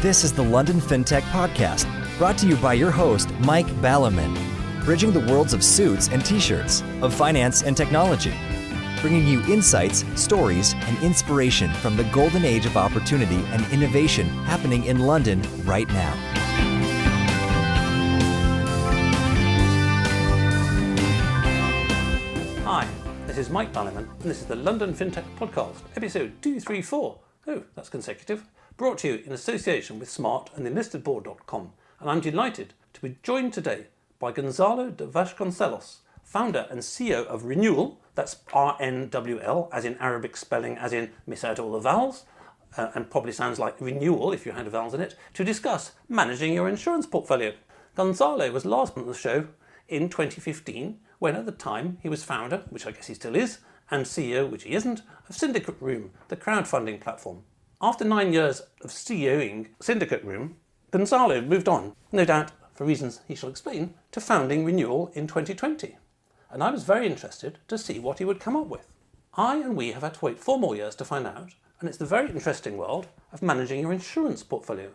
This is the London Fintech Podcast, brought to you by your host, Mike Ballerman, bridging the worlds of suits and t-shirts, of finance and technology, bringing you insights, stories, and inspiration from the golden age of opportunity and innovation happening in London right now. Hi, this is Mike Ballerman, and this is the London Fintech Podcast, episode 234. Oh, that's consecutive. Brought to you in association with Smart and enlistedboard.com, and I'm delighted to be joined today by Goncalo de Vasconcelos, founder and CEO of RNWL, that's RNWL, as in Arabic spelling, as in miss out all the vowels, and probably sounds like renewal if you had vowels in it, to discuss managing your insurance portfolio. Goncalo was last on the show in 2015, when at the time he was founder, which I guess he still is, and CEO, which he isn't, of Syndicate Room, the crowdfunding platform. After 9 years of CEOing Syndicate Room, Goncalo moved on, no doubt for reasons he shall explain, to founding RNWL in 2020. And I was very interested to see what he would come up with. I and we have had to wait 4 more years to find out, and it's the very interesting world of managing your insurance portfolio.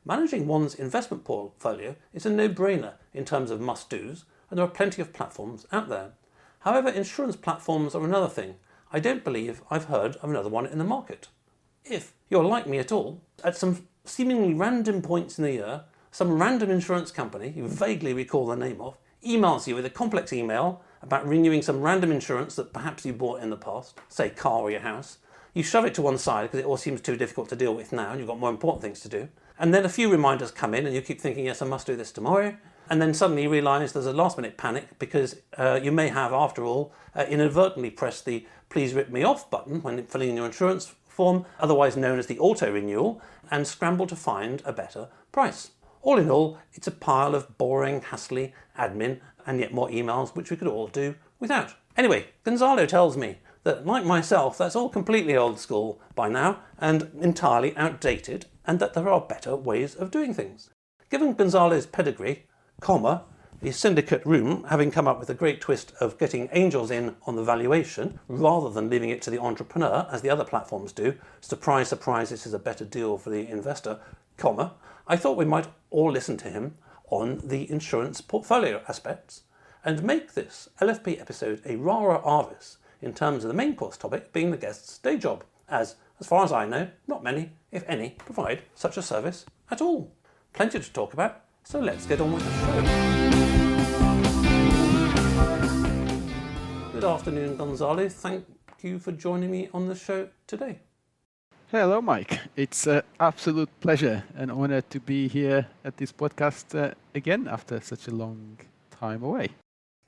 Managing one's investment portfolio is a no-brainer in terms of must-dos, and there are plenty of platforms out there. However, insurance platforms are another thing. I don't believe I've heard of another one in the market. If you're like me at all, at some seemingly random points in the year, some random insurance company you vaguely recall the name of emails you with a complex email about renewing some random insurance that perhaps you bought in the past, say car or your house. You shove it to one side because it all seems too difficult to deal with now and you've got more important things to do. And then a few reminders come in and you keep thinking, yes, I must do this tomorrow. And then suddenly you realise there's a last minute panic because you may have, after all, inadvertently pressed the please rip me off button when filling in your insurance form, otherwise known as the auto renewal, and scramble to find a better price. All in all, it's a pile of boring, hassly admin and yet more emails which we could all do without. Anyway, Goncalo tells me that, like myself, that's all completely old school by now and entirely outdated, and that there are better ways of doing things. Given Goncalo's pedigree, the Syndicate Room, having come up with a great twist of getting angels in on the valuation rather than leaving it to the entrepreneur, as the other platforms do, surprise, surprise, this is a better deal for the investor, I thought we might all listen to him on the insurance portfolio aspects and make this LFP episode a rara avis in terms of the main course topic being the guest's day job, as far as I know, not many, if any, provide such a service at all. Plenty to talk about, so let's get on with the show. Good afternoon, Goncalo. Thank you for joining me on the show today. Hello, Mike. It's an absolute pleasure and honor to be here at this podcast again after such a long time away.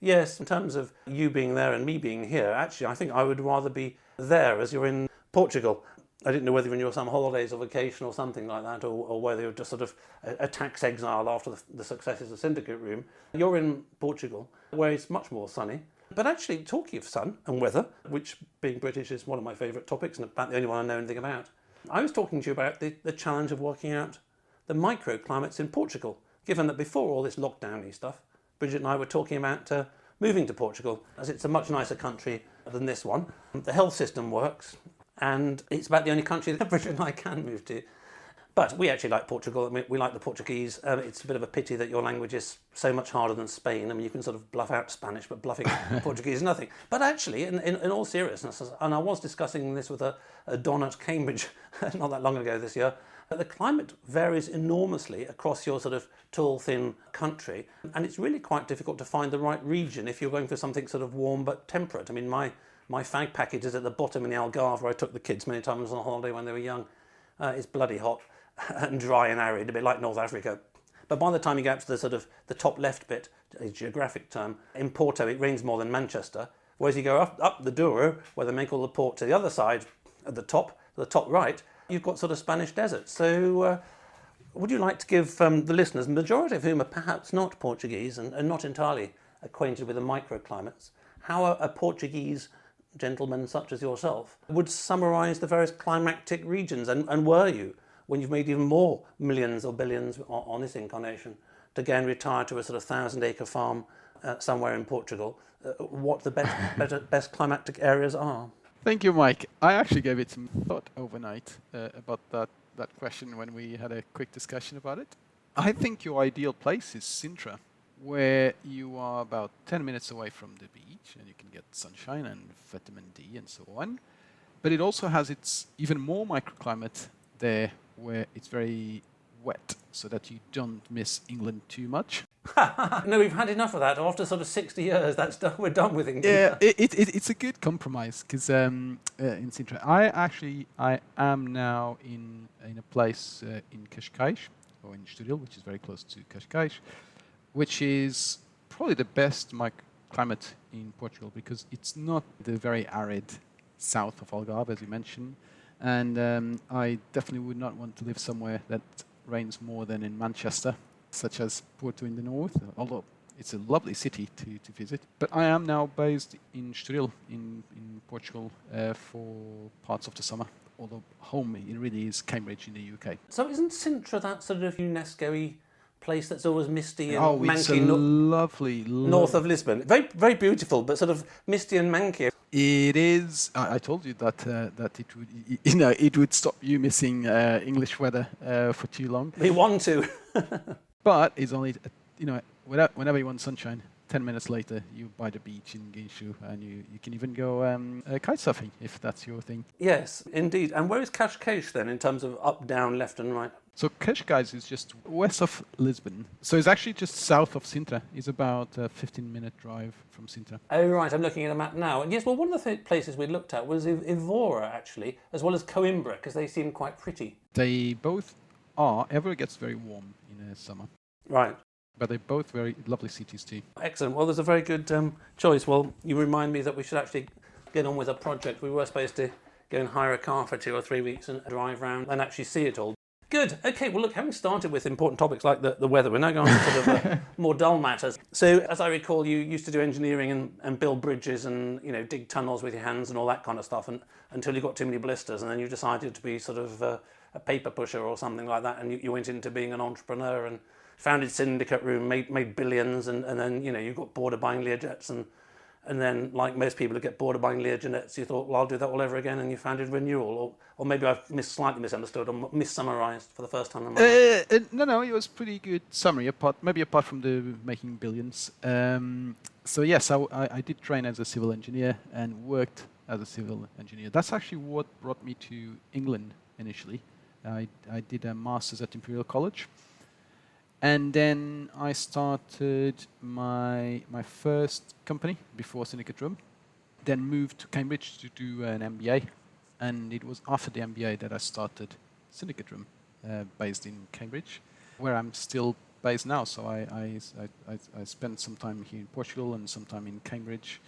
Yes, in terms of you being there and me being here, actually, I think I would rather be there as you're in Portugal. I didn't know whether you're on some holidays or vacation or something like that, or whether you're just sort of a tax exile after the successes of Syndicate Room. You're in Portugal, where it's much more sunny. But actually, talking of sun and weather, which being British is one of my favourite topics and about the only one I know anything about, I was talking to you about the challenge of working out the microclimates in Portugal, given that before all this lockdown-y stuff, Bridget and I were talking about moving to Portugal, as it's a much nicer country than this one. The health system works, and it's about the only country that Bridget and I can move to. But we actually like Portugal. I mean, we like the Portuguese. It's a bit of a pity that your language is so much harder than Spain. I mean, you can sort of bluff out Spanish, but bluffing Portuguese is nothing. But actually, in all seriousness, and I was discussing this with a Don at Cambridge not that long ago this year, the climate varies enormously across your sort of tall, thin country. And it's really quite difficult to find the right region if you're going for something sort of warm but temperate. I mean, my fag package is at the bottom in the Algarve, where I took the kids many times on holiday when they were young. It's bloody hot and dry and arid, a bit like North Africa. But by the time you get up to the top left bit, a geographic term, in Porto it rains more than Manchester, whereas you go up the Douro, where they make all the port to the other side, at the top right, you've got sort of Spanish desert. So would you like to give the listeners, the majority of whom are perhaps not Portuguese and not entirely acquainted with the microclimates, how a Portuguese gentleman such as yourself would summarise the various climatic regions, and were you, when you've made even more millions or billions on this incarnation, to again retire to a sort of 1,000-acre farm somewhere in Portugal, what the best climatic areas are? Thank you, Mike. I actually gave it some thought overnight about that that question when we had a quick discussion about it. I think your ideal place is Sintra, where you are about 10 minutes away from the beach and you can get sunshine and vitamin D and so on. But it also has its even more microclimate there, where it's very wet, so that you don't miss England too much. No, we've had enough of that. After sort of 60 years, that's done. We're done with England. Yeah, it's a good compromise, because in Sintra, I am now in a place in Cascais, or in Estoril, which is very close to Cascais, which is probably the best microclimate in Portugal, because it's not the very arid south of Algarve, as you mentioned, and I definitely would not want to live somewhere that rains more than in Manchester, such as Porto in the north, although it's a lovely city to visit. But I am now based in Estoril, in Portugal, for parts of the summer, although home it really is Cambridge in the UK. So isn't Sintra that sort of UNESCO-y place that's always misty and manky? It's a lovely north of Lisbon. Very, very beautiful, but sort of misty and manky. It is. I told you that it would, it would stop you missing English weather for too long. We want to. But it's only, whenever you want sunshine, 10 minutes later, you're by the beach in Guincho, and you can even go kite surfing, if that's your thing. Yes, indeed. And where is Cascais then, in terms of up, down, left and right? So Cascais is just west of Lisbon. So it's actually just south of Sintra. It's about a 15-minute drive from Sintra. Oh, right. I'm looking at a map now. And yes, well, one of the places we looked at was Evora, actually, as well as Coimbra, because they seem quite pretty. They both are. Evora gets very warm in the summer. Right. But they're both very lovely cities too. Excellent. Well, there's a very good choice. Well, you remind me that we should actually get on with a project. We were supposed to go and hire a car for 2 or 3 weeks and drive around and actually see it all. Good. Okay, well, look, having started with important topics like the weather, we're now going on to sort of more dull matters. So, as I recall, you used to do engineering and build bridges and, dig tunnels with your hands and all that kind of stuff, and until you got too many blisters, and then you decided to be sort of a paper pusher or something like that, and you went into being an entrepreneur and founded Syndicate Room, made billions, and then, you got bored of buying Learjets, and then, like most people who get bored of buying Learjets, you thought, well, I'll do that all over again, and you founded Renewal, or maybe I've slightly misunderstood or missummarized for the first time in my life. No, it was a pretty good summary, apart from the making billions. So yes, I did train as a civil engineer and worked as a civil engineer. That's actually what brought me to England initially. I did a master's at Imperial College. And then I started my first company before Syndicate Room, then moved to Cambridge to do an MBA, and it was after the MBA that I started Syndicate Room, based in Cambridge, where I'm still based now. So I spent some time here in Portugal and some time in Cambridge,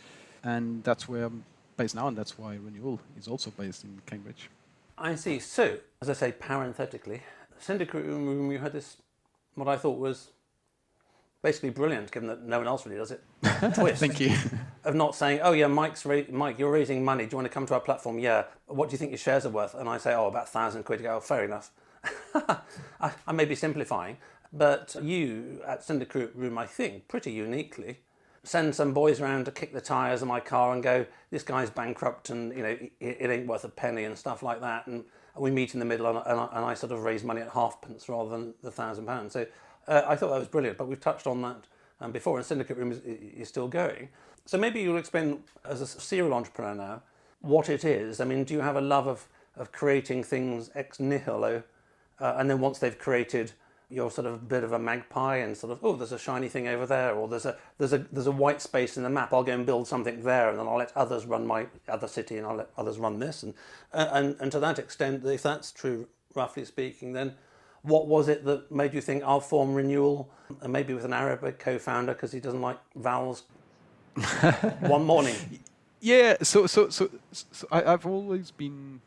and that's where I'm based now, and that's why Renewal is also based in Cambridge. I see. So, as I say, parenthetically, Syndicate Room, you had this, what I thought was basically brilliant, given that no one else really does it, twist. Thank you. Of not saying, oh yeah, Mike, you're raising money, do you want to come to our platform? Yeah. What do you think your shares are worth? And I say, about £1,000. You go, oh, fair enough. I may be simplifying, but you at Syndicate Room, I think, pretty uniquely, send some boys around to kick the tyres of my car and go, this guy's bankrupt and it ain't worth a penny and stuff like that. And we meet in the middle and I sort of raise money at halfpence rather than the £1,000. So I thought that was brilliant, but we've touched on that before, and Syndicate Room is still going. So maybe you'll explain, as a serial entrepreneur now, what it is. I mean, do you have a love of creating things ex nihilo, and then once they've created, you're sort of a bit of a magpie and sort of, there's a shiny thing over there, or there's a white space in the map, I'll go and build something there, and then I'll let others run my other city, and I'll let others run this, and to that extent, if that's true, roughly speaking, then what was it that made you think I'll form Renewal, and maybe with an Arabic co-founder because he doesn't like vowels? One morning. Yeah, so I've always been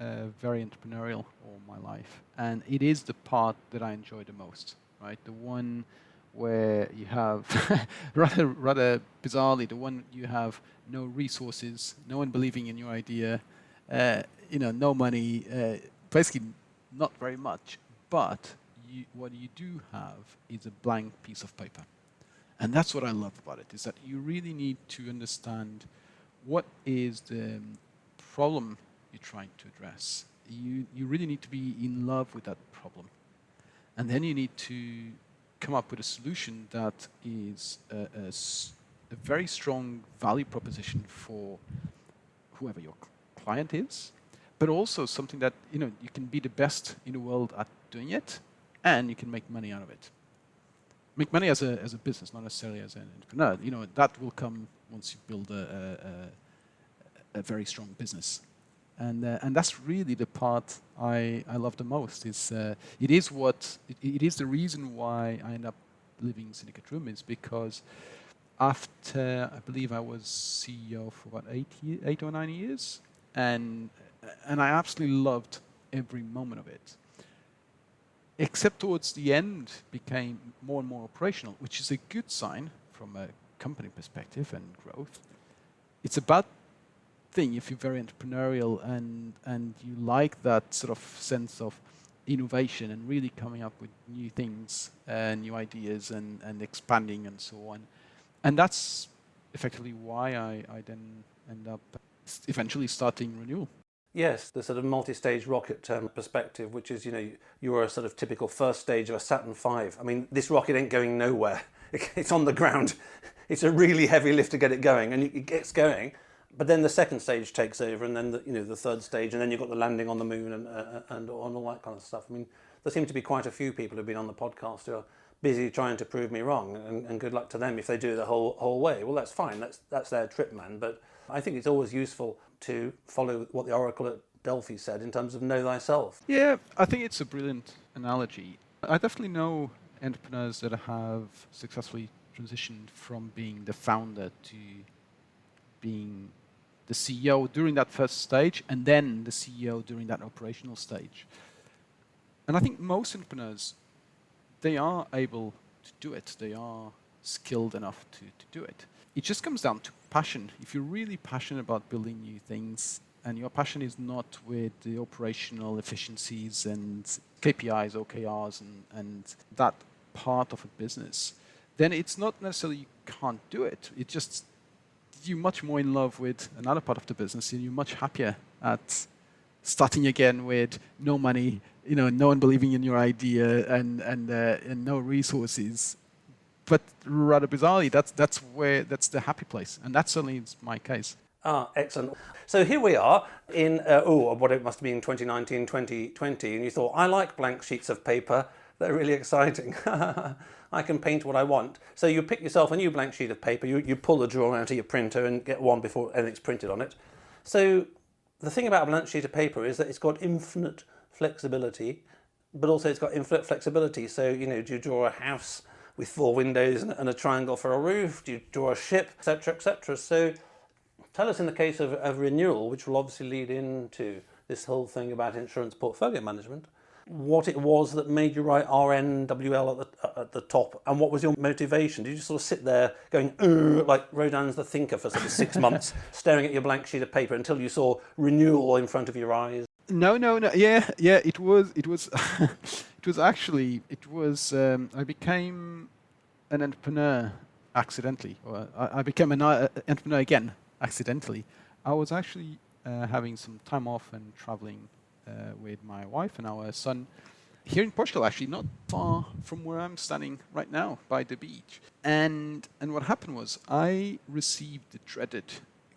very entrepreneurial all my life, and it is the part that I enjoy the most, right? The one where you have, rather bizarrely, the one you have no resources, no one believing in your idea, no money, basically not very much, but what you do have is a blank piece of paper. And that's what I love about it, is that you really need to understand what is the problem you're trying to address. you really need to be in love with that problem. And then you need to come up with a solution that is a very strong value proposition for whoever your client is, but also something that you can be the best in the world at doing it, and you can make money out of it. Make money as a business, not necessarily as an entrepreneur. That will come once you build a very strong business. And that's really the part I love the most. It is the reason why I end up leaving Syndicate Room, is because after, I believe I was CEO for about 8 or 9 years, and I absolutely loved every moment of it. Except towards the end, became more and more operational, which is a good sign from a company perspective and growth. It's a bad thing if you're very entrepreneurial and you like that sort of sense of innovation and really coming up with new things and new ideas and expanding and so on. And that's effectively why I then end up eventually starting Renewal. Yes, the sort of multi-stage rocket perspective, which is, you're a sort of typical first stage of a Saturn V. I mean, this rocket ain't going nowhere. It's on the ground. It's a really heavy lift to get it going, and it gets going. But then the second stage takes over, and then the third stage, and then you've got the landing on the moon and all that kind of stuff. I mean, there seem to be quite a few people who've been on the podcast who are busy trying to prove me wrong, and good luck to them if they do the whole way. Well, that's fine. That's their trip, man. But I think it's always useful to follow what the Oracle at Delphi said in terms of know thyself. Yeah, I think it's a brilliant analogy. I definitely know entrepreneurs that have successfully transitioned from being the founder to being the CEO during that first stage, and then the CEO during that operational stage. And I think most entrepreneurs, they are able to do it. They are skilled enough to do it. It just comes down to passion. If you're really passionate about building new things, and your passion is not with the operational efficiencies and KPIs, OKRs, and that part of a business, then it's not necessarily you can't do it. It's just you're much more in love with another part of the business, and you're much happier at starting again with no money, no one believing in your idea, and no resources. But rather bizarrely, that's the happy place, and that certainly is my case. Ah, excellent. So here we are in, what it must have been 2019, 2020, and you thought, I like blank sheets of paper. They're really exciting. I can paint what I want. So you pick yourself a new blank sheet of paper, you pull the drawer out of your printer and get one before anything's printed on it. So the thing about a blank sheet of paper is that it's got infinite flexibility, but also it's got infinite flexibility. So, do you draw a house with 4 windows and a triangle for a roof? Do you draw a ship, etc., etc.? So tell us, in the case of Renewal, which will obviously lead into this whole thing about insurance portfolio management, what it was that made you write RNWL at the top, and what was your motivation? Did you just sort of sit there going, like Rodin's The Thinker for sort of 6 months, staring at your blank sheet of paper until you saw Renewal in front of your eyes? No. Yeah. It was. I became an entrepreneur accidentally, or I became an entrepreneur again accidentally. I was actually having some time off and traveling with my wife and our son here in Portugal, actually not far from where I'm standing right now, by the beach. And what happened was I received the dreaded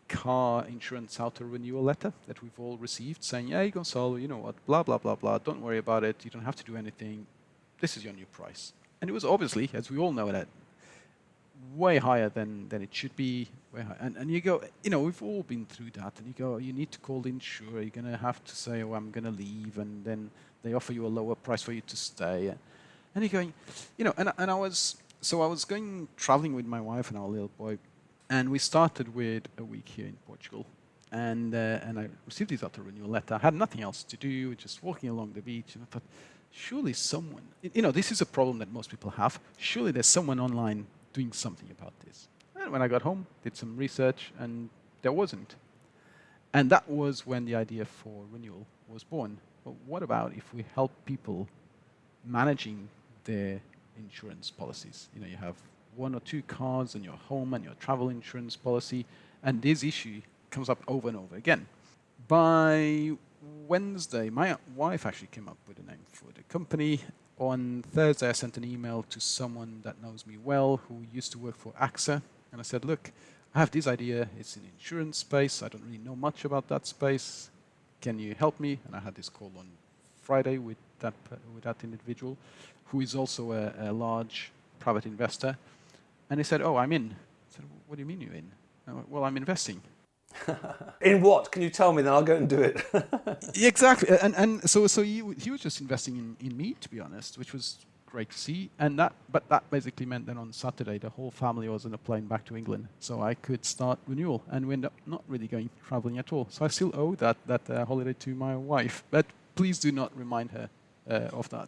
car insurance auto renewal letter that we've all received, saying, hey, Goncalo, you know what, blah, blah, blah, blah, don't worry about it, you don't have to do anything, this is your new price. And it was obviously, as we all know, that way higher than it should be, way higher. And you go, we've all been through that, and you go, you need to call the insurer, you're going to have to say, oh, I'm going to leave, and then they offer you a lower price for you to stay. And you're going, and I was going traveling with my wife and our little boy, and we started with a week here in Portugal, and I received this auto renewal letter. I had nothing else to do, just walking along the beach, and I thought, surely someone, this is a problem that most people have, surely there's someone online doing something about this. And when I got home, did some research, and there wasn't. And that was when the idea for Renewal was born. But what about if we help people managing their insurance policies? You have 1 or 2 cars in your home and your travel insurance policy, and this issue comes up over and over again. By Wednesday, my wife actually came up with a name for the company. On Thursday, I sent an email to someone that knows me well, who used to work for AXA. And I said, look, I have this idea. It's in the insurance space. I don't really know much about that space. Can you help me? And I had this call on Friday with that individual, who is also a large private investor. And he said, oh, I'm in. I said, what do you mean you're in? I went, well, I'm investing. In what? Can you tell me? Then I'll go and do it. Exactly. And so he was just investing in me, to be honest, which was great to see. But that basically meant that on Saturday, the whole family was on a plane back to England. So I could start renewal, and we ended up not really going traveling at all. So I still owe that holiday to my wife. But please do not remind her of that.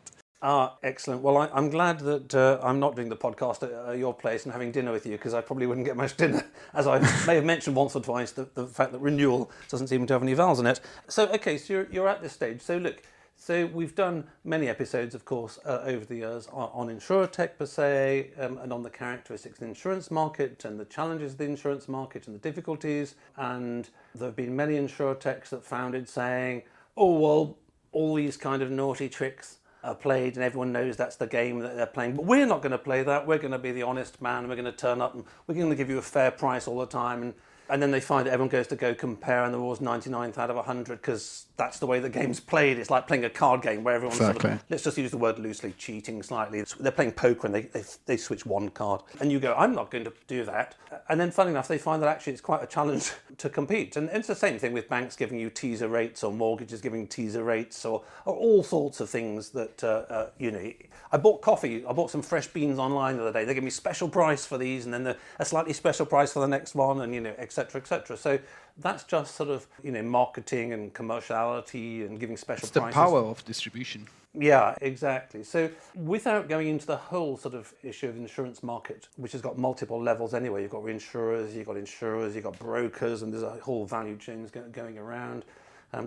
Excellent. Well, I'm glad that I'm not doing the podcast at your place and having dinner with you, because I probably wouldn't get much dinner, as I may have mentioned once or twice, the fact that renewal doesn't seem to have any vowels in it. So, okay, so you're at this stage. So look, so we've done many episodes, of course, over the years on insuretech per se, and on the characteristics of the insurance market and the challenges of the insurance market and the difficulties. And there have been many insuretechs that founded saying, oh, well, all these kind of naughty tricks are played and everyone knows that's the game that they're playing, but we're not going to play that. We're going to be the honest man. We're going to turn up and we're going to give you a fair price all the time. And then they find that everyone goes to go compare and they're always 99th out of 100, because that's the way the game's played. It's like playing a card game where everyone's sort of, let's just use the word loosely, cheating slightly. They're playing poker and they switch one card. And you go, I'm not going to do that. And then funny enough, they find that actually it's quite a challenge to compete. And it's the same thing with banks giving you teaser rates, or mortgages giving teaser rates, or all sorts of things that, you know. I bought coffee. I bought some fresh beans online the other day. They give me special price for these, and then a slightly special price for the next one, and, you know, etc., etc. So that's just sort of, you know, marketing and commerciality and giving special prices. It's the power of distribution. Yeah, exactly. So without going into the whole sort of issue of the insurance market, which has got multiple levels anyway, you've got reinsurers, you've got insurers, you've got brokers, and there's a whole value chain going around.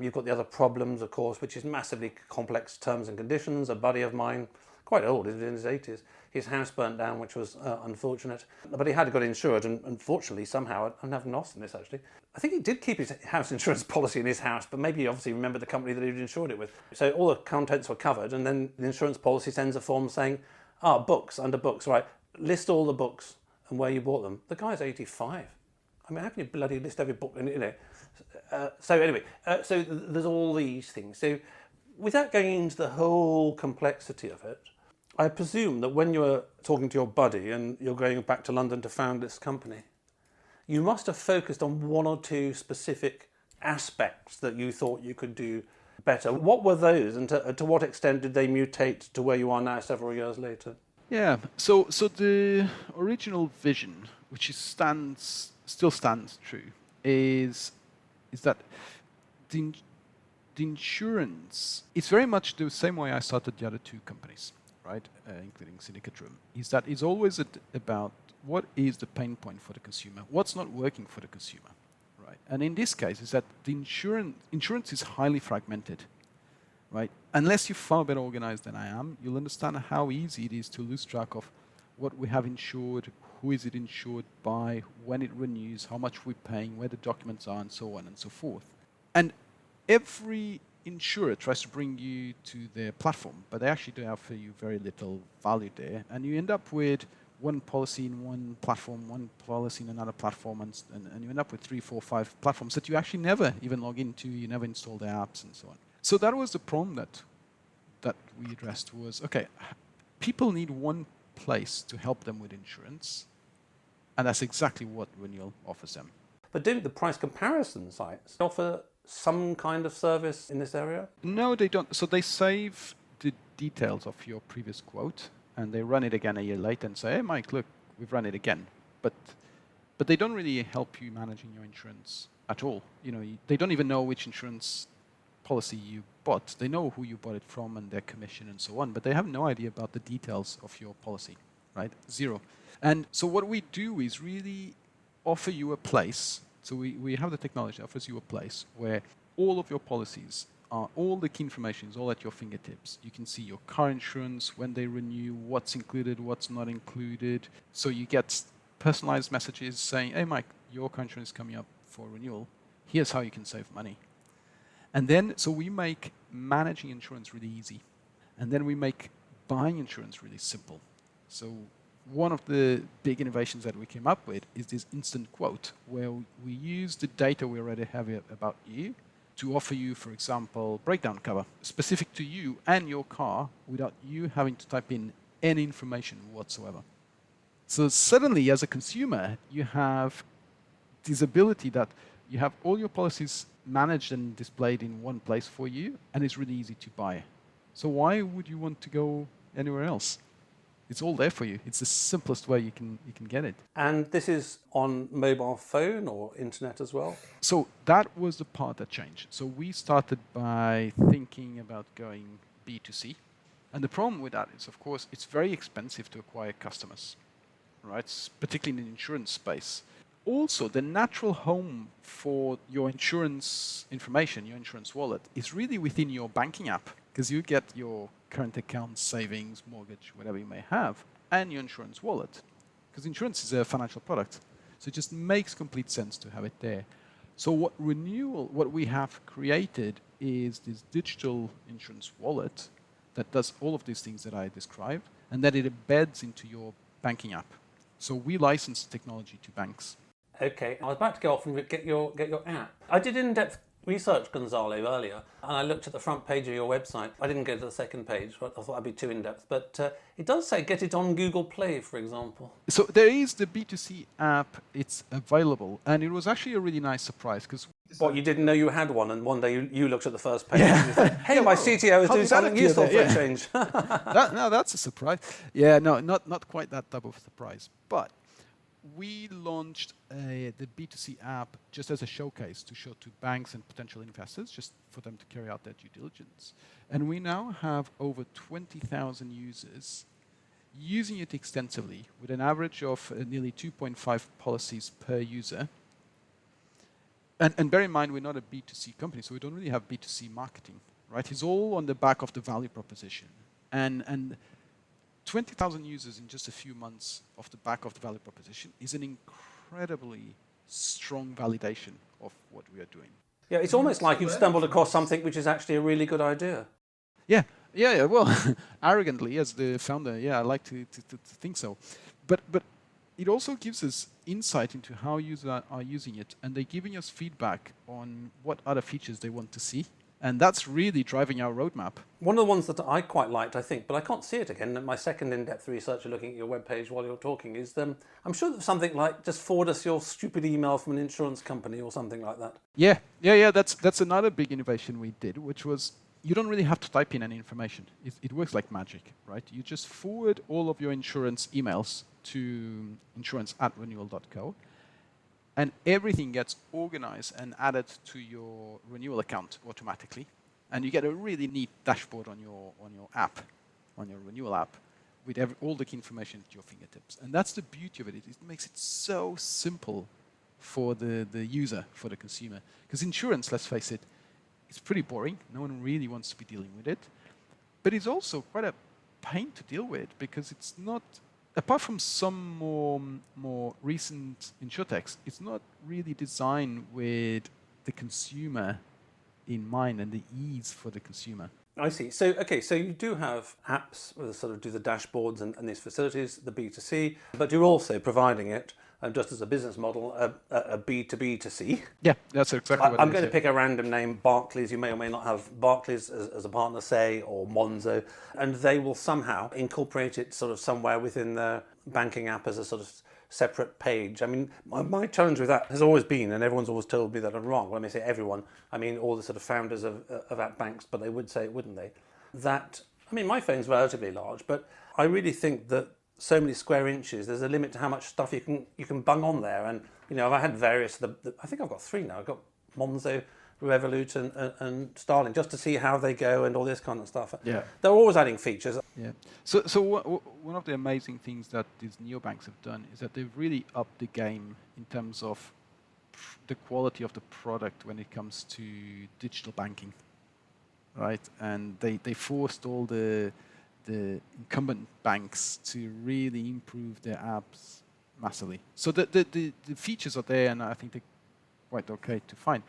You've got the other problems, of course, which is massively complex terms and conditions. A buddy of mine, quite old, in his 80s, his house burnt down, which was unfortunate. But he had got insured, and unfortunately, somehow, I've never lost in this actually, I think he did keep his house insurance policy in his house, but maybe he obviously remembered the company that he'd insured it with. So all the contents were covered, and then the insurance policy sends a form saying, books, under books, right, list all the books and where you bought them. The guy's 85. I mean, how can you bloody list every book, you know? So anyway, so there's all these things. So without going into the whole complexity of it, I presume that when you're talking to your buddy and you're going back to London to found this company, you must have focused on one or two specific aspects that you thought you could do better. What were those, and to what extent did they mutate to where you are now several years later? Yeah, so the original vision, which still stands true, is that the insurance, it's very much the same way I started the other two companies, right, including Syndicate Room, is that it's always about what is the pain point for the consumer, what's not working for the consumer, right? And in this case, is that the insurance is highly fragmented, right? Unless you're far better organized than I am, you'll understand how easy it is to lose track of what we have insured, who is it insured by, when it renews, how much we're paying, where the documents are, and so on and so forth. And every insurer tries to bring you to their platform, but they actually do offer you very little value there. And you end up with one policy in one platform, one policy in another platform, and you end up with 3, 4, 5 platforms that you actually never even log into, you never install the apps, and so on. So that was the problem that we addressed was, okay, people need one place to help them with insurance, and that's exactly what Renewal offers them. But don't the price comparison sites offer some kind of service in this area? No, they don't. So they save the details of your previous quote, and they run it again a year later and say, hey, Mike, look, we've run it again. But they don't really help you managing your insurance at all. You know, they don't even know which insurance policy you bought. They know who you bought it from and their commission and so on, but they have no idea about the details of your policy, right? Zero. And so what we do is really offer you a place. So we have the technology that offers you a place where all of your policies are, all the key information is all at your fingertips. You can see your car insurance, when they renew, what's included, what's not included. So you get personalized messages saying, hey, Mike, your car insurance is coming up for renewal. Here's how you can save money. And then, so we make managing insurance really easy. And then we make buying insurance really simple. So one of the big innovations that we came up with is this instant quote, where we use the data we already have about you to offer you, for example, breakdown cover specific to you and your car without you having to type in any information whatsoever. So suddenly, as a consumer, you have this ability that you have all your policies managed and displayed in one place for you, and it's really easy to buy. So why would you want to go anywhere else? It's all there for you. It's the simplest way you can get it. And this is on mobile phone or internet as well? So that was the part that changed. So we started by thinking about going B2C. And the problem with that is, of course, it's very expensive to acquire customers, right? Particularly in the insurance space. Also, the natural home for your insurance information, your insurance wallet, is really within your banking app, because you get your current account, savings, mortgage, whatever you may have, and your insurance wallet, because insurance is a financial product. So it just makes complete sense to have it there. So what we have created is this digital insurance wallet that does all of these things that I described, and that it embeds into your banking app. So we license technology to banks. Okay, I was about to go off and get your app. I did in-depth research, Goncalo, earlier, and I looked at the front page of your website. I didn't go to the second page, I thought I'd be too in-depth, but it does say get it on Google Play, for example. So there is the B2C app, it's available, and it was actually a really nice surprise, because... What, you didn't know you had one, and one day you looked at the first page and you thought, hey, my CTO is doing something useful for a change. No, that's a surprise. Yeah, no, not quite that type of surprise, but we launched the B2C app just as a showcase to show to banks and potential investors, just for them to carry out their due diligence. And we now have over 20,000 users using it extensively, with an average of nearly 2.5 policies per user. And bear in mind, we're not a B2C company, so we don't really have B2C marketing, right? It's all on the back of the value proposition. And 20,000 users in just a few months off the back of the value proposition is an incredibly strong validation of what we are doing. Yeah, it's almost like you've stumbled across something which is actually a really good idea. Yeah. Well, arrogantly, as the founder, I like to think so. But it also gives us insight into how users are using it, and they're giving us feedback on what other features they want to see. And that's really driving our roadmap. One of the ones that I quite liked, I think, but I can't see it again, my second in-depth research looking at your webpage while you're talking, is I'm sure that something like just forward us your stupid email from an insurance company or something like that. Yeah, that's another big innovation we did, which was you don't really have to type in any information. It works like magic, right? You just forward all of your insurance emails to insurance@renewal.co, and everything gets organized and added to your renewal account automatically. And you get a really neat dashboard on your app, on your renewal app, with all the key information at your fingertips. And that's the beauty of it. It makes it so simple for the user, for the consumer. Because insurance, let's face it, it's pretty boring. No one really wants to be dealing with it. But it's also quite a pain to deal with, because it's not... Apart from some more recent insuretechs, it's not really designed with the consumer in mind and the ease for the consumer. I see. So, okay, so you do have apps that sort of do the dashboards and these facilities, the B2C, but you're also providing it, just as a business model, a B2B2C. Yeah, that's exactly what I'm going to pick a random name, Barclays. You may or may not have Barclays as a partner, say, or Monzo, and they will somehow incorporate it sort of somewhere within their banking app as a sort of separate page. I mean, my challenge with that has always been, and everyone's always told me that I'm wrong. When I say everyone, I mean all the sort of founders of app banks, but they would say it, wouldn't they? That, I mean, my phone's relatively large, but I really think that so many square inches, there's a limit to how much stuff you can bung on there. And, you know, I've had various, I think I've got 3 now. I've got Monzo, Revolut and Starling, just to see how they go and all this kind of stuff. Yeah. They're always adding features. Yeah. So one of the amazing things that these neobanks have done is that they've really upped the game in terms of the quality of the product when it comes to digital banking, right? And they forced all the incumbent banks to really improve their apps massively. So the features are there, and I think they're quite okay to find.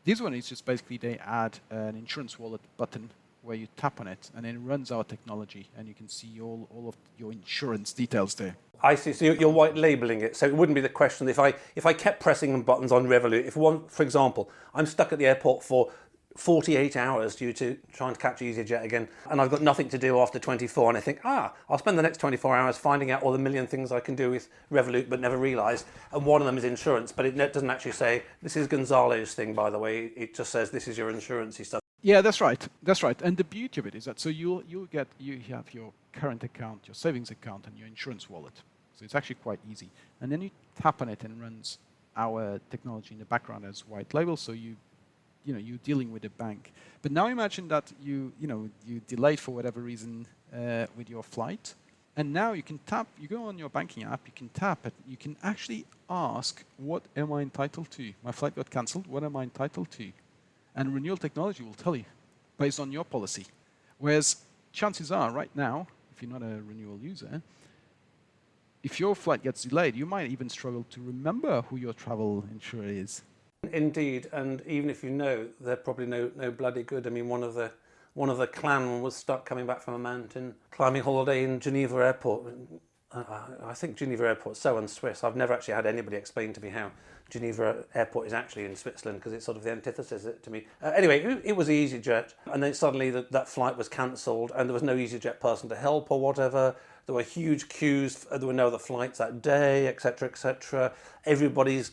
This one is just basically they add an insurance wallet button where you tap on it and then it runs our technology and you can see all of your insurance details there. I see. So you're white labeling it. So it wouldn't be the question if I kept pressing buttons on Revolut. If one, for example, I'm stuck at the airport for 48 hours due to trying to catch EasyJet again, and I've got nothing to do after 24, and I think, I'll spend the next 24 hours finding out all the million things I can do with Revolut but never realise, and one of them is insurance, but it doesn't actually say, this is Goncalo's thing, by the way. It just says, this is your insurance stuff. Yeah, that's right. That's right. And the beauty of it is that so you have your current account, your savings account, and your insurance wallet. So it's actually quite easy. And then you tap on it and runs our technology in the background as white label. So you're dealing with a bank. But now imagine that you delayed for whatever reason with your flight, and now you can tap. You go on your banking app. You can tap it. You can actually ask, "What am I entitled to? My flight got cancelled. What am I entitled to?" And renewal technology will tell you based on your policy. Whereas chances are, right now, if you're not a renewal user, if your flight gets delayed, you might even struggle to remember who your travel insurer is. Indeed, and even if you know, they're probably no bloody good. I mean, one of the clan was stuck coming back from a mountain climbing holiday in Geneva Airport. I think Geneva Airport's so un-Swiss. I've never actually had anybody explain to me how Geneva Airport is actually in Switzerland, because it's sort of the antithesis to me. Anyway, it was EasyJet, and then suddenly that flight was cancelled, and there was no EasyJet person to help or whatever. There were huge queues. There were no other flights that day, etc., etc. Everybody's,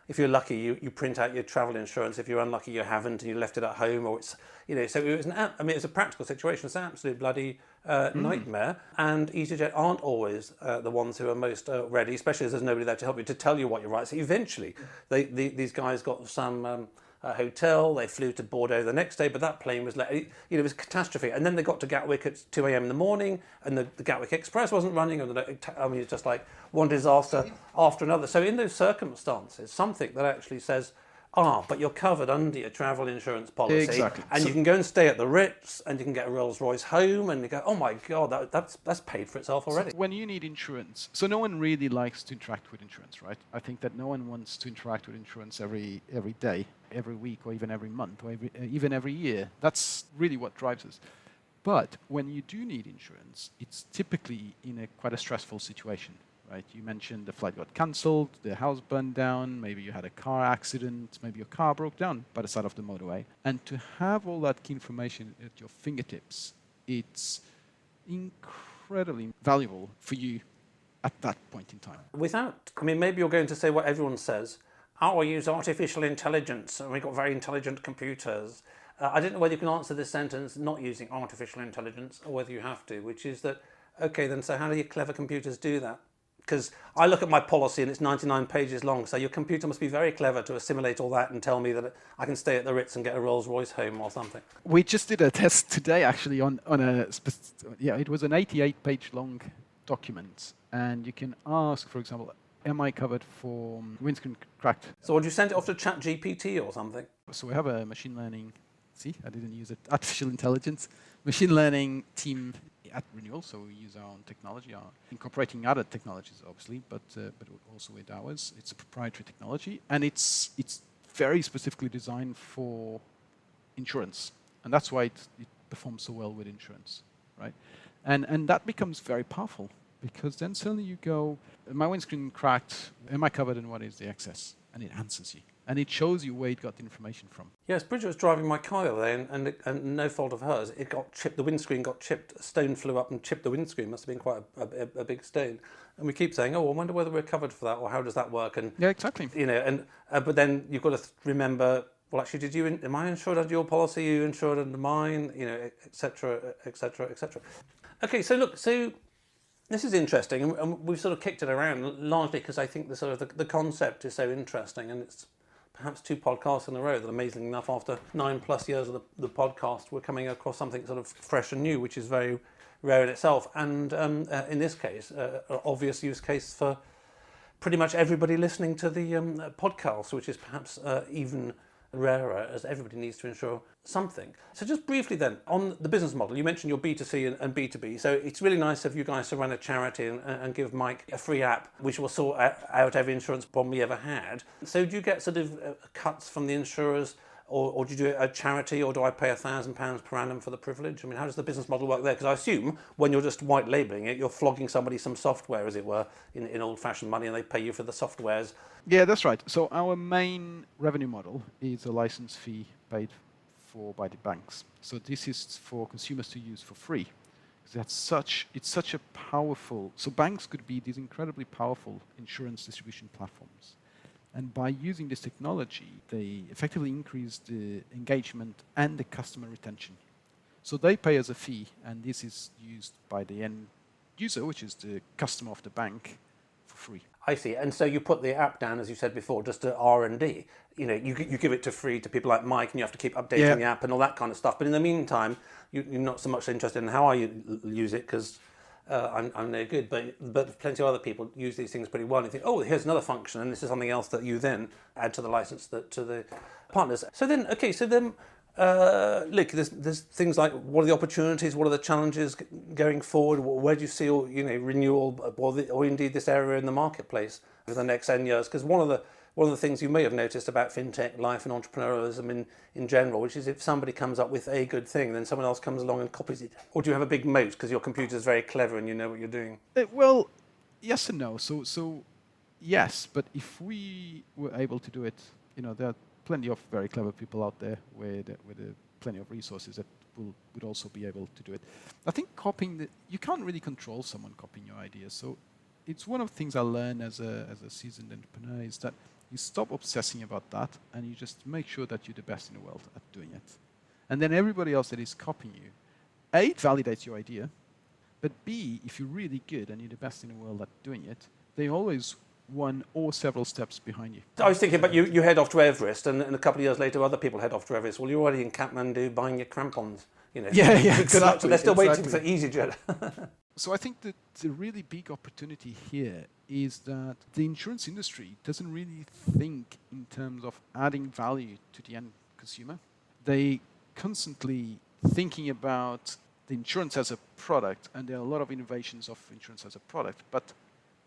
if you're lucky, you print out your travel insurance. If you're unlucky, you haven't, and you left it at home, or it's, so it was it's a practical situation. It's an absolute bloody nightmare. And EasyJet aren't always the ones who are most ready, especially as there's nobody there to help you, to tell you what you're right. So eventually, these guys got some hotel. They flew to Bordeaux the next day, but that plane was it was a catastrophe. And then they got to Gatwick at 2 a.m. in the morning, and the Gatwick Express wasn't running. And it's just like one disaster after another. So in those circumstances, something that actually says, but you're covered under your travel insurance policy, exactly. And you can go and stay at the Ritz, and you can get a Rolls-Royce home, and you go, oh my God, that's paid for itself already. So when you need insurance, so no one really likes to interact with insurance, right? I think that no one wants to interact with insurance every day, every week, or even every month, or even every year. That's really what drives us. But when you do need insurance, it's typically in quite a stressful situation. Right? You mentioned the flight got cancelled, the house burned down, maybe you had a car accident, maybe your car broke down by the side of the motorway. And to have all that key information at your fingertips, it's incredibly valuable for you at that point in time. Maybe you're going to say what everyone says, we use artificial intelligence, and we've got very intelligent computers. I don't know whether you can answer this sentence not using artificial intelligence, or whether you have to, which is that, okay, then so how do your clever computers do that? Because I look at my policy and it's 99 pages long, so your computer must be very clever to assimilate all that and tell me that I can stay at the Ritz and get a Rolls-Royce home or something. We just did a test today, actually, it was an 88-page long document, and you can ask, for example, am I covered for windscreen cracked? So would you send it off to ChatGPT or something? So we have a machine learning, I didn't use it, artificial intelligence, machine learning team at Renewal, so we use our own technology, incorporating other technologies, obviously, but also with ours. It's a proprietary technology, and it's very specifically designed for insurance, and that's why it performs so well with insurance, right? And that becomes very powerful, because then suddenly you go, my windscreen cracked, am I covered, and what is the excess? And it answers you. And it shows you where it got the information from. Yes, Bridget was driving my car the other day, and no fault of hers, it got chipped, the windscreen got chipped, a stone flew up and chipped the windscreen, must have been quite a big stone. And we keep saying, I wonder whether we're covered for that, or how does that work? And yeah, exactly. But then you've got to remember, well, actually, am I insured under your policy? Are you insured under mine? Et cetera, et cetera, et cetera. Okay, so look, this is interesting, and we've sort of kicked it around largely because I think the concept is so interesting, and it's perhaps 2 podcasts in a row that, amazingly enough, after 9+ years of the podcast, we're coming across something sort of fresh and new, which is very rare in itself. And in this case, an obvious use case for pretty much everybody listening to the podcast, which is perhaps even rarer, as everybody needs to insure something. So just briefly then, on the business model, you mentioned your B2C and B2B. So it's really nice of you guys to run a charity and give Mike a free app, which will sort out every insurance problem we ever had. So do you get sort of cuts from the insurers or do you do it at charity, or do I pay £1,000 per annum for the privilege? I mean, how does the business model work there? Because I assume when you're just white labelling it, you're flogging somebody some software, as it were, in old-fashioned money, and they pay you for the softwares. Yeah, that's right. So our main revenue model is a license fee paid for by the banks. So this is for consumers to use for free. It's such a powerful, so banks could be these incredibly powerful insurance distribution platforms. And by using this technology, they effectively increase the engagement and the customer retention. So they pay us a fee, and this is used by the end user, which is the customer of the bank, for free. I see. And so you put the app down, as you said before, just to R&D. You know, you give it to free to people like Mike, and you have to keep updating the app and all that kind of stuff. But in the meantime, you're not so much interested in how I use it, because I'm no good. But plenty of other people use these things pretty well. And you think, oh, here's another function, and this is something else that you then add to the license to the partners. So then, look, there's things like, what are the opportunities, what are the challenges going forward, where do you see renewal or indeed this area in the marketplace for the next 10 years? Because one of the things you may have noticed about fintech life and entrepreneurialism in general, which is if somebody comes up with a good thing, then someone else comes along and copies it. Or do you have a big moat because your computer is very clever and you know what you're doing? Well, yes and no. So yes, but if we were able to do it, there are plenty of very clever people out there with plenty of resources that would also be able to do it. I think you can't really control someone copying your ideas. So it's one of the things I learned as a seasoned entrepreneur is that you stop obsessing about that and you just make sure that you're the best in the world at doing it. And then everybody else that is copying you, A, it validates your idea, but B, if you're really good and you're the best in the world at doing it, they always one or several steps behind you. I was thinking, but you head off to Everest, and a couple of years later, other people head off to Everest. Well, you're already in Kathmandu buying your crampons. Yeah, exactly. They're still waiting for EasyJet. So I think that the really big opportunity here is that the insurance industry doesn't really think in terms of adding value to the end consumer. They constantly thinking about the insurance as a product, and there are a lot of innovations of insurance as a product, but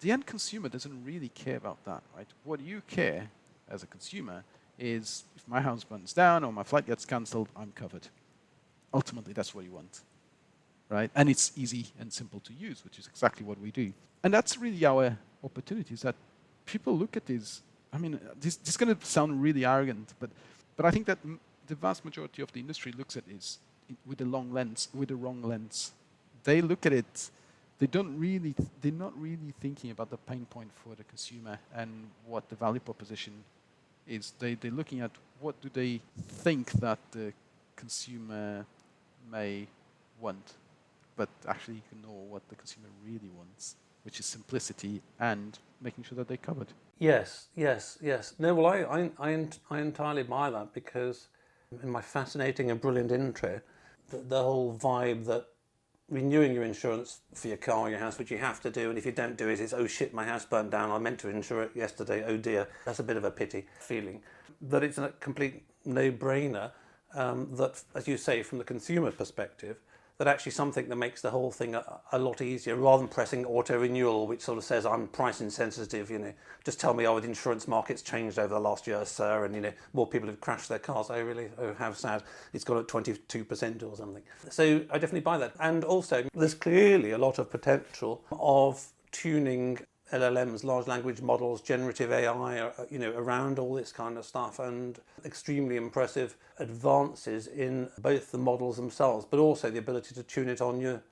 the end consumer doesn't really care about that, right? What you care as a consumer is if my house burns down or my flight gets cancelled, I'm covered. Ultimately, that's what you want, right? And it's easy and simple to use, which is exactly what we do. And that's really our opportunity, is that people look at this. I mean, this is going to sound really arrogant, but I think that the vast majority of the industry looks at this with the wrong lens. They look at it. They're not really thinking about the pain point for the consumer and what the value proposition is. They're looking at what do they think that the consumer may want, but actually ignore what the consumer really wants, which is simplicity and making sure that they're covered. Yes. No, well, I entirely buy that, because in my fascinating and brilliant intro, the whole vibe that renewing your insurance for your car or your house, which you have to do, and if you don't do it, it's, oh shit, my house burned down, I meant to insure it yesterday, oh dear. That's a bit of a pity feeling. That it's a complete no-brainer, that, as you say, from the consumer perspective, that actually something that makes the whole thing a lot easier, rather than pressing auto-renewal, which sort of says, I'm price insensitive, just tell me, the insurance market's changed over the last year, sir, and, more people have crashed their cars. Oh, really? Oh, how sad. It's gone at 22% or something. So I definitely buy that. And also, there's clearly a lot of potential of tuning LLMs, large language models, generative AI, around all this kind of stuff, and extremely impressive advances in both the models themselves, but also the ability to tune it on your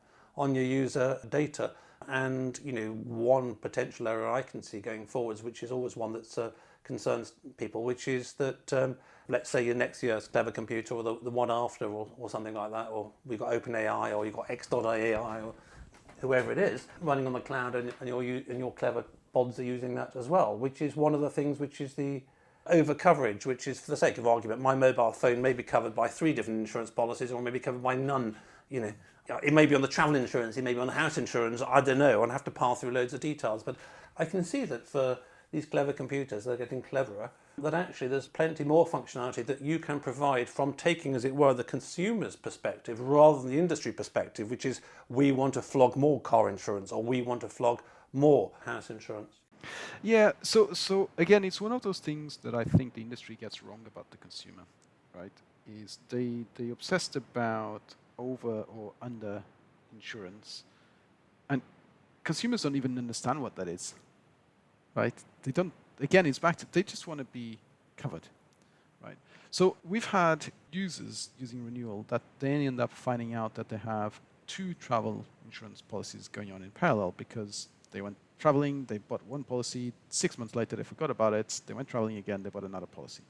user data. And one potential error I can see going forwards, which is always one that concerns people, which is that let's say your next year's clever computer, or the one after, or something like that, or we've got OpenAI, or you've got X.AI, or whoever it is, running on the cloud, and your clever pods are using that as well, which is one of the things which is the over coverage, which is, for the sake of argument, my mobile phone may be covered by 3 different insurance policies, or may be covered by none. It may be on the travel insurance, it may be on the house insurance, I don't know, and have to pile through loads of details. But I can see that for these clever computers, they're getting cleverer, that actually there's plenty more functionality that you can provide from taking, as it were, the consumer's perspective rather than the industry perspective, which is, we want to flog more car insurance, or we want to flog more house insurance. Yeah, so again, it's one of those things that I think the industry gets wrong about the consumer, right, is they obsessed about over or under insurance, and consumers don't even understand what that is, right? They don't. Again, it's back to they just want to be covered, right? So we've had users using renewal that then end up finding out that they have 2 travel insurance policies going on in parallel because they went traveling, they bought one policy, 6 months later they forgot about it, they went traveling again, they bought another policy.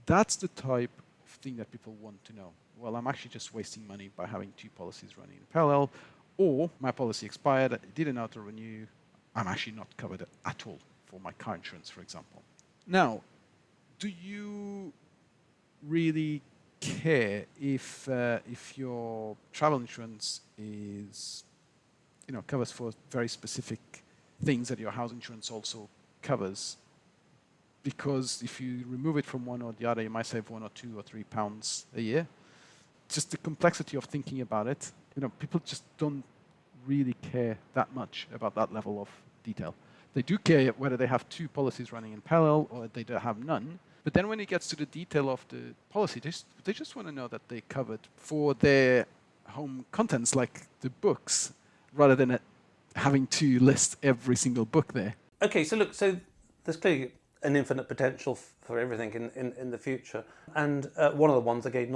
That's the type of thing that people want to know. Well, I'm actually just wasting money by having 2 policies running in parallel, or my policy expired, it didn't auto-renew, I'm actually not covered at all for my car insurance, for example. Now, do you really care if your travel insurance is, covers for very specific things that your house insurance also covers? Because if you remove it from one or the other, you might save £1 or £2 or £3 a year. Just the complexity of thinking about it. People just don't really care that much about that level of detail. They do care whether they have 2 policies running in parallel or they don't have none. But then when it gets to the detail of the policy, they just want to know that they're covered for their home contents, like the books, rather than having to list every single book there. Okay, so look, there's clearly an infinite potential for everything in the future. And one of the ones, again,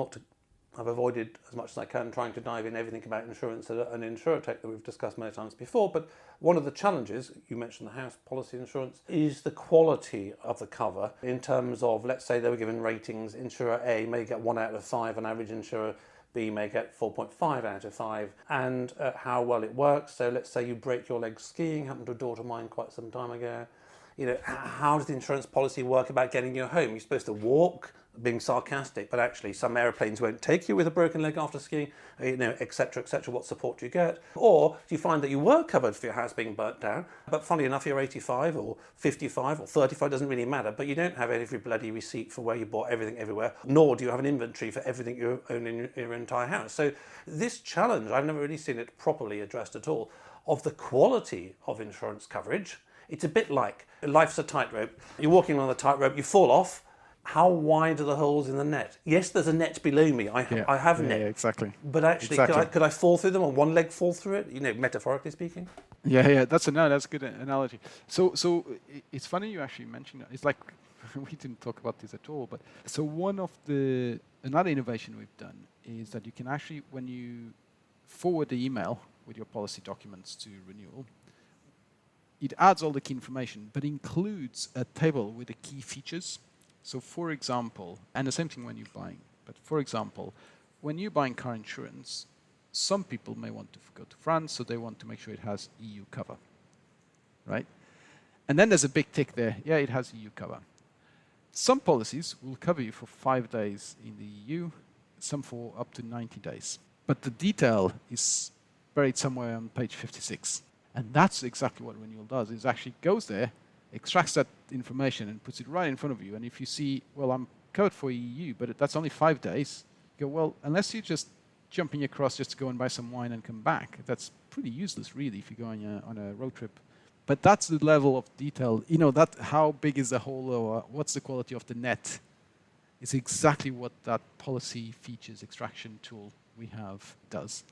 I've avoided as much as I can trying to dive in everything about insurance and insuretech that we've discussed many times before. But one of the challenges, you mentioned the house policy insurance, is the quality of the cover in terms of, let's say they were given ratings. Insurer A may get 1 out of 5, and average insurer B may get 4.5 out of 5, and how well it works. So let's say you break your leg skiing, happened to a daughter of mine quite some time ago. How does the insurance policy work about getting you home? You're supposed to walk, being sarcastic, but actually some aeroplanes won't take you with a broken leg after skiing, etc., etc. What support do you get? Or do you find that you were covered for your house being burnt down, but funnily enough, you're 85 or 55 or 35, doesn't really matter, but you don't have every bloody receipt for where you bought everything everywhere, nor do you have an inventory for everything you own in your entire house. So this challenge, I've never really seen it properly addressed at all, of the quality of insurance coverage. It's a bit like life's a tightrope. You're walking on the tightrope, you fall off. How wide are the holes in the net? Yes, there's a net below me. I have a net. Yeah, exactly. But actually, could I fall through them, or one leg fall through it? Metaphorically speaking. Yeah. That's a good analogy. So it's funny you actually mentioned that. It's like we didn't talk about this at all. But so another innovation we've done is that you can actually, when you forward the email with your policy documents to renewal, it adds all the key information, but includes a table with the key features. So for example, and the same thing when you're buying, but for example, when you're buying car insurance, some people may want to go to France, so they want to make sure it has EU cover, right? And then there's a big tick there. Yeah, it has EU cover. Some policies will cover you for 5 days in the EU, some for up to 90 days. But the detail is buried somewhere on page 56. And that's exactly what renewal does, is actually goes there, extracts that information and puts it right in front of you. And if you see, well, I'm covered for EU, but that's only 5 days, you go, well, unless you're just jumping across just to go and buy some wine and come back, that's pretty useless, really, if you're going on a road trip. But that's the level of detail. That how big is the hole, or what's the quality of the net, is exactly what that policy features extraction tool we have does.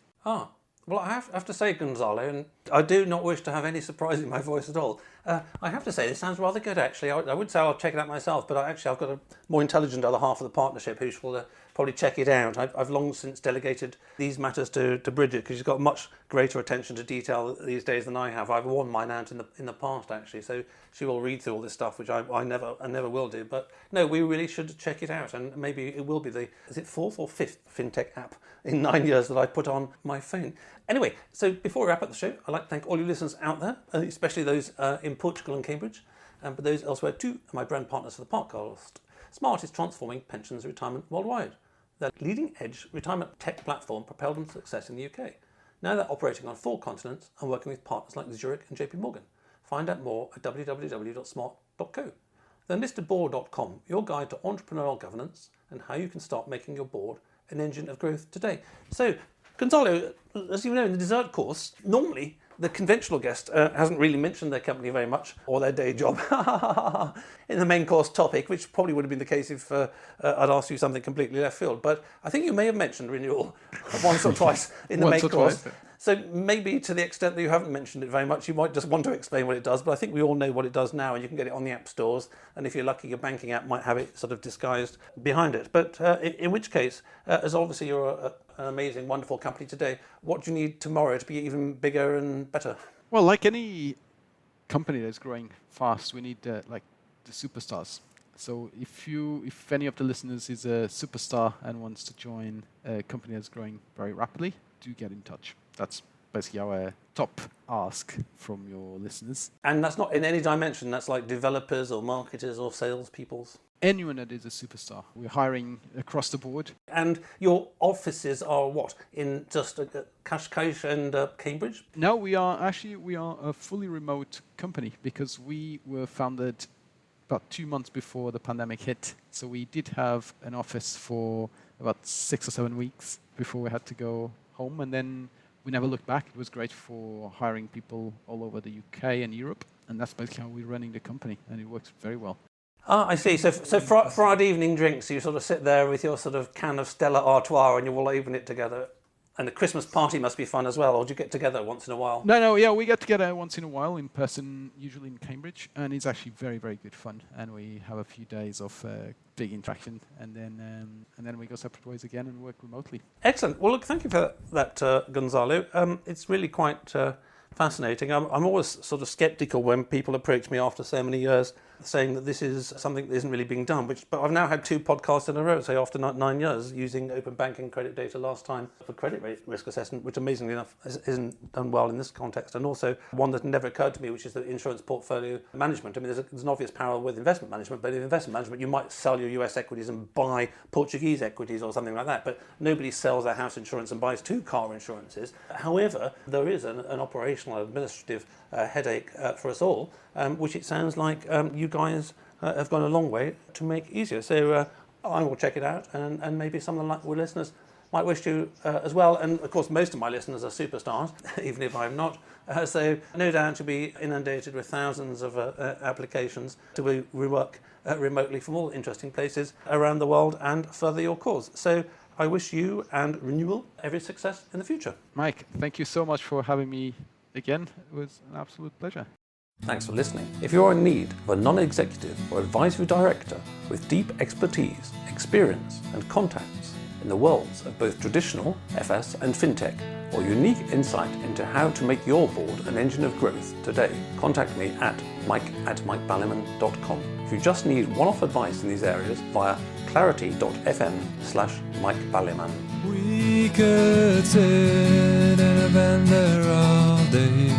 Well, I have to say, Goncalo, and I do not wish to have any surprise in my voice at all. I have to say, this sounds rather good, actually. I would say I'll check it out myself, but I've got a more intelligent other half of the partnership who will probably check it out. I've long since delegated these matters to Bridget, because she's got much greater attention to detail these days than I have. I've worn mine out in the past, actually, so she will read through all this stuff, which I never will do. But no, we really should check it out, and maybe it will be is it 4th or 5th Fintech app in 9 years that I put on my phone. Anyway, so before we wrap up the show, I'd like to thank all you listeners out there, especially those in Portugal and Cambridge, but those elsewhere too, are my brand partners for the podcast. Smart is transforming pensions and retirement worldwide. Their leading-edge retirement tech platform propelled them to success in the UK. Now they're operating on 4 continents and working with partners like Zurich and JP Morgan. Find out more at www.smart.co. Then listedboard.com, your guide to entrepreneurial governance and how you can start making your board an engine of growth today. So, Goncalo, as you know, in the dessert course, normally The conventional guest hasn't really mentioned their company very much or their day job in the main course topic, which probably would have been the case if I'd asked you something completely left field. But I think you may have mentioned renewal once or twice in the main course. So maybe to the extent that you haven't mentioned it very much, you might just want to explain what it does. But I think we all know what it does now, and you can get it on the app stores. And if you're lucky, your banking app might have it sort of disguised behind it. But in which case, as obviously you're an amazing, wonderful company today, what do you need tomorrow to be even bigger and better? Well, like any company that's growing fast, we need like the superstars. So if any of the listeners is a superstar and wants to join a company that's growing very rapidly, do get in touch. That's basically our top ask from your listeners. And that's not in any dimension. That's like developers or marketers or salespeoples. Anyone that is a superstar. We're hiring across the board. And your offices are what? In just Cascais and Cambridge? No, we are a fully remote company because we were founded about 2 months before the pandemic hit. So we did have an office for about 6 or 7 weeks before we had to go home, and then we never looked back. It was great for hiring people all over the UK and Europe, and that's basically how we're running the company, and it works very well. Ah, I see. So Friday evening drinks, you sort of sit there with your sort of can of Stella Artois and you all open it together. And the Christmas party must be fun as well, or do you get together once in a while? No, yeah, we get together once in a while in person, usually in Cambridge, and it's actually very, very good fun. And we have a few days of big interaction, and then we go separate ways again and work remotely. Excellent. Well, look, thank you for that, Goncalo. It's really quite fascinating. I'm always sort of sceptical when people approach me after so many years saying that this is something that isn't really being done, but I've now had 2 podcasts in a row, say after 9 years, using open banking credit data last time for credit risk assessment, which amazingly enough isn't done well in this context, and also one that never occurred to me, which is the insurance portfolio management. I mean, there's an obvious parallel with investment management, but in investment management, you might sell your US equities and buy Portuguese equities or something like that, but nobody sells their house insurance and buys 2 car insurances. However, there is an operational administrative headache for us all, which it sounds like you guys have gone a long way to make easier. So I will check it out, and maybe some of the listeners might wish to as well. And of course, most of my listeners are superstars, even if I'm not. So no doubt to be inundated with thousands of applications to work remotely from all interesting places around the world and further your cause. So I wish you and Renewal every success in the future. Mike, thank you so much for having me again. It was an absolute pleasure. Thanks for listening. If you're in need of a non-executive or advisory director with deep expertise, experience and contacts in the worlds of both traditional FS and Fintech, or unique insight into how to make your board an engine of growth today, contact me at mike@mikeballiman.com. If you just need one-off advice in these areas via clarity.fm/mikeballiman. We could sit in a bender all day,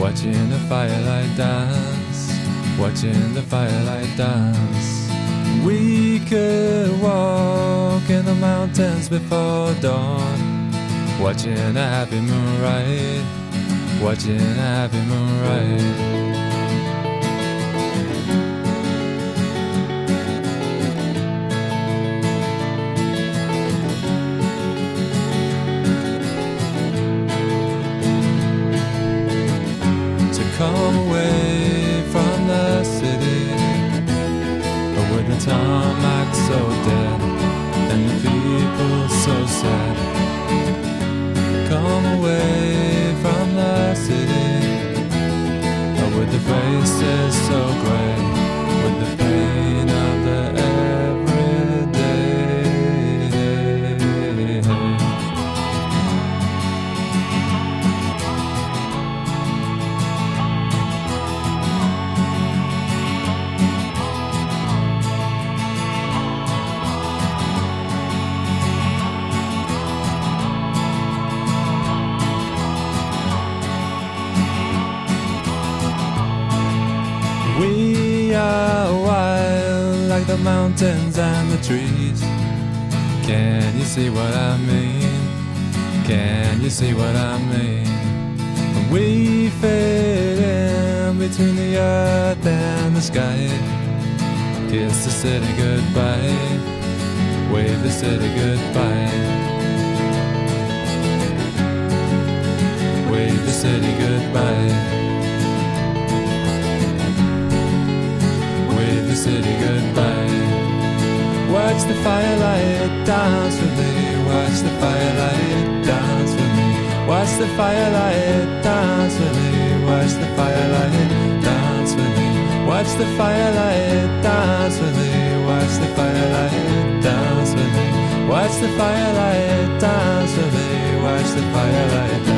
watching the firelight dance, watching the firelight dance. We could walk in the mountains before dawn, watching a happy moon ride, watching a happy moon ride. Come away from the city, with the tarmac so dead and the people so sad. Come away from the city, with the faces so grey, with the pain of the everyday. We are wild like the mountains and the trees. Can you see what I mean? Can you see what I mean? We fit in between the earth and the sky. Kiss the city goodbye, wave the city goodbye, wave the city goodbye. Wave the city goodbye. Watch the firelight dance with me. Watch the firelight dance with me. Watch the firelight dance with me. Watch the firelight dance with me. Watch the firelight dance with me. Watch the firelight dance with me. Watch the firelight dance with me. Watch the firelight dance.